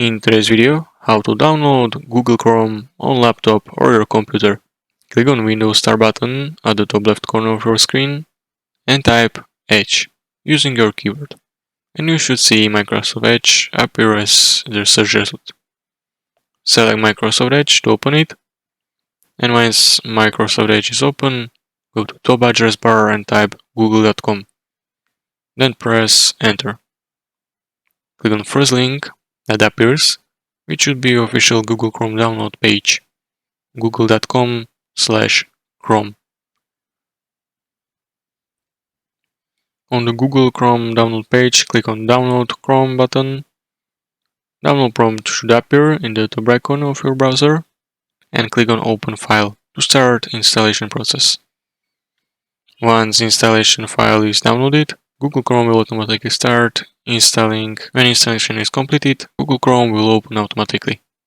In today's video, how to download Google Chrome on laptop or your computer. Click on Windows Start button at the top left corner of your screen and type Edge using your keyboard. And you should see Microsoft Edge appear as the search result. Select Microsoft Edge to open it, and once Microsoft Edge is open, go to top address bar and type google.com. Then press enter. Click on the first link that appears, which should be official Google Chrome download page, google.com/Chrome. On the Google Chrome download page, click on Download Chrome button. Download prompt should appear in the top right corner of your browser, and click on Open File to start installation process. Once the installation file is downloaded, Google Chrome will automatically start installing. When installation is completed, Google Chrome will open automatically.